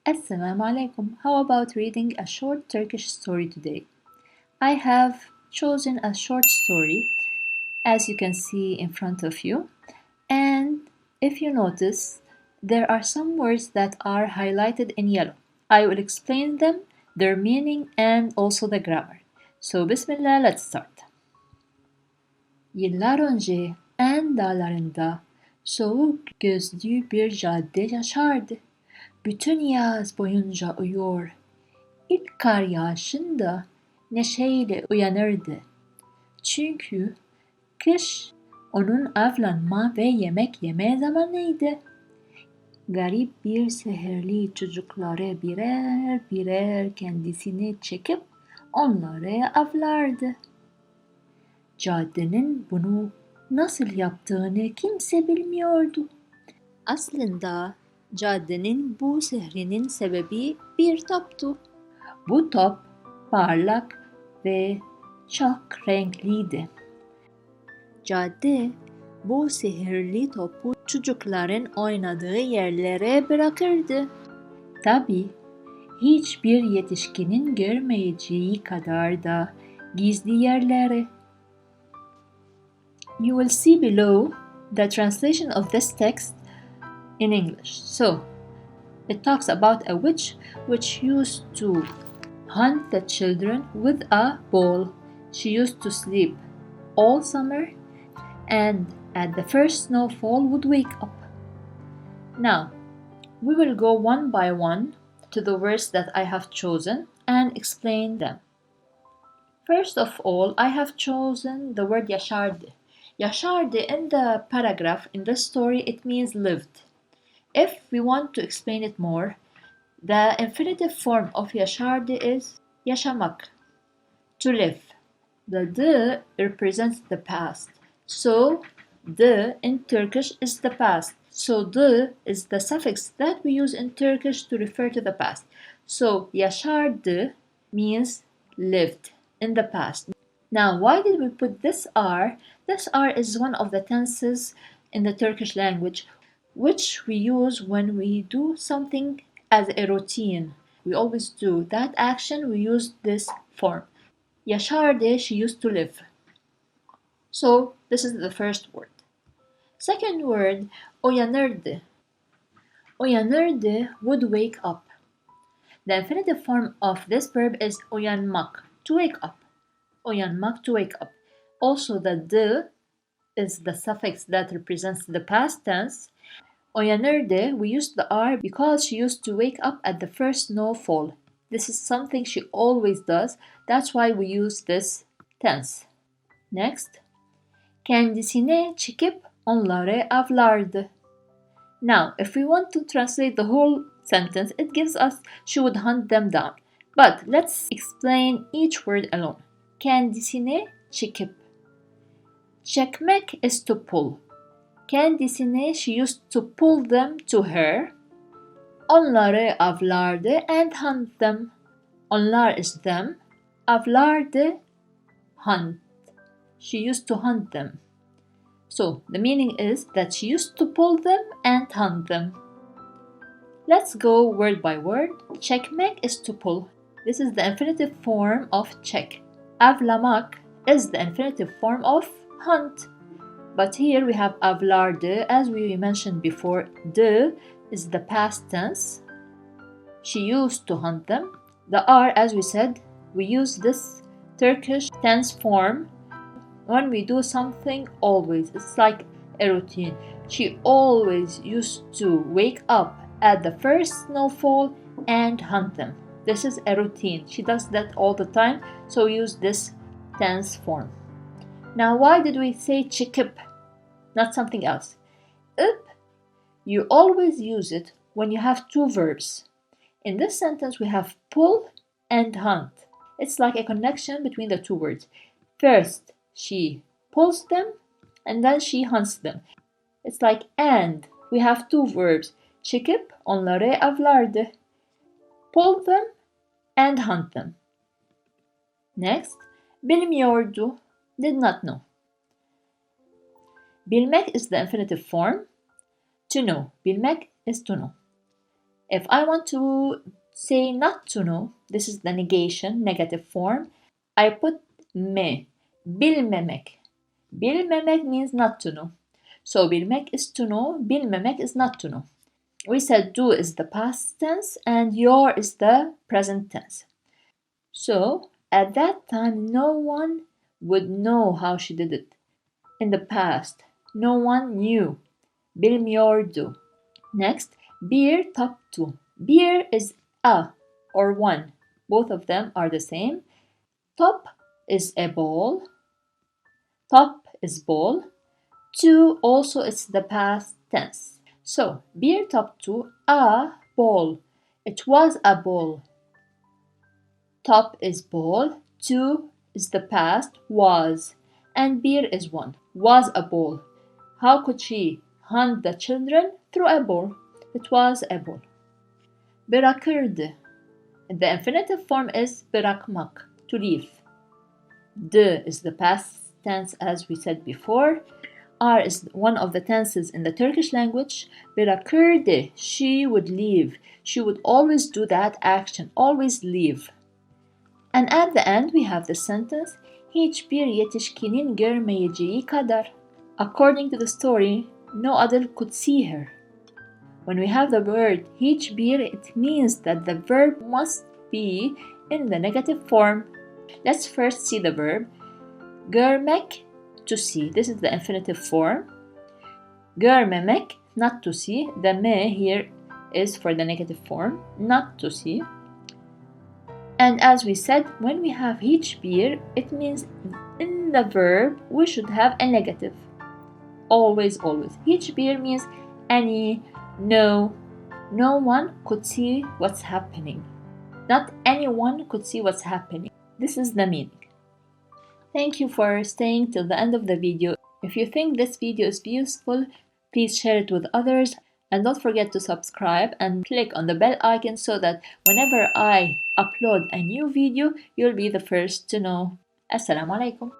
Assalamu alaikum. How about reading a short Turkish story today? I have chosen a short story as you can see in front of you. And if you notice, there are some words that are highlighted in yellow. I will explain them, their meaning, and also the grammar. So, Bismillah, let's start. Yıllar önce en dağlarında soğuk gözlü bir cadde yaşardı. Bütün yaz boyunca uyuyor. İlk kar yağışında neşeyle uyanırdı. Çünkü kış onun avlanma ve yemek yeme zamanıydı. Garip bir seherli çocukları birer birer kendisine çekip onları avlardı. Caddenin bunu nasıl yaptığını kimse bilmiyordu. Aslında caddenin bu sehrinin sebebi bir toptu. Bu top parlak ve çok renkliydi. Cadde bu sihirli topu çocukların oynadığı yerlere bırakırdı. Tabii hiçbir yetişkinin görmeyeceği kadar da gizli yerlere. You will see below the translation of this text in English. So, it talks about a witch which used to hunt the children with a ball. She used to sleep all summer and at the first snowfall would wake up. Now, we will go one by one to the words that I have chosen and explain them. First of all, I have chosen the word yaşardı. Yaşardı in the paragraph in the story it means lived. If we want to explain it more, the infinitive form of yaşardı is yaşamak, to live. The d represents the past. So, the in Turkish is the past. So, the is the suffix that we use in Turkish to refer to the past. So, yaşardı means lived in the past. Now, why did we put this R? This R is one of the tenses in the Turkish language which we use when we do something as a routine. We always do that action, we use this form. Yaşardı, she used to live. So, this is the first word. Second word, uyanırdı. Uyanırdı would wake up. The infinitive form of this verb is uyanmak, to wake up. Uyanmak, to wake up. Also, the d is the suffix that represents the past tense. Uyanırdı, we used the r because she used to wake up at the first snowfall. This is something she always does. That's why we use this tense. Next, kendisine çekip onları avlardı. Now, if we want to translate the whole sentence, it gives us she would hunt them down. But let's explain each word alone. Kendisine çekip. Çekmek is to pull. Kendisine, she used to pull them to her. Onları avlardı and hunt them. Onlar is them. Avlardı, hunt. She used to hunt them. So, the meaning is that she used to pull them and hunt them. Let's go word by word. Çekmek is to pull. This is the infinitive form of çek. Avlamak is the infinitive form of hunt. But here we have avlardı, as we mentioned before. The is the past tense. She used to hunt them. The R, as we said, we use this Turkish tense form when we do something always. It's like a routine. She always used to wake up at the first snowfall and hunt them. This is a routine. She does that all the time, so we use this tense form. Now, why did we say çekip, not something else? Up, you always use it when you have two verbs. In this sentence, we have pull and hunt. It's like a connection between the two words. First, she pulls them, and then she hunts them. It's like and. We have two verbs. Çekip onları avlardı. Pull them and hunt them. Next, bilmiyordu, did not know. Bilmek is the infinitive form. To know. Bilmek is to know. If I want to say not to know, this is the negation, negative form. I put me. Bilmemek. Bilmemek means not to know. So bilmek is to know, bilmemek is not to know. We said do is the past tense and your is the present tense. So at that time, no one would know how she did it. In the past, no one knew. Bilmiyordu. Next, bir taptu. Bir is a or one. Both of them are the same. Top is a ball. Top is ball. To also is the past tense. So, bir taptu a ball. It was a ball. Top is ball. To is the past, was. And bir is one. Was a ball. How could she hunt the children? Through a ball. It was a ball. Bırakırdı. The infinitive form is bırakmak, to leave. D is the past tense as we said before. R is one of the tenses in the Turkish language. Bırakırdı, she would leave. She would always do that action, always leave. And at the end we have the sentence hiçbir yetişkinin görmeyeceği kadar. According to the story, no other could see her. When we have the word hiçbir, it means that the verb must be in the negative form. Let's first see the verb. Görmek, to see. This is the infinitive form. Görmemek, not to see. The me here is for the negative form, not to see. And as we said, when we have hiçbir, it means in the verb we should have a negative. Always, always. Hiçbir means any, no. No one could see what's happening. Not anyone could see what's happening. This is the meaning. Thank you for staying till the end of the video. If you think this video is useful, please share it with others. And don't forget to subscribe and click on the bell icon so that whenever I upload a new video, you'll be the first to know. Assalamu alaikum.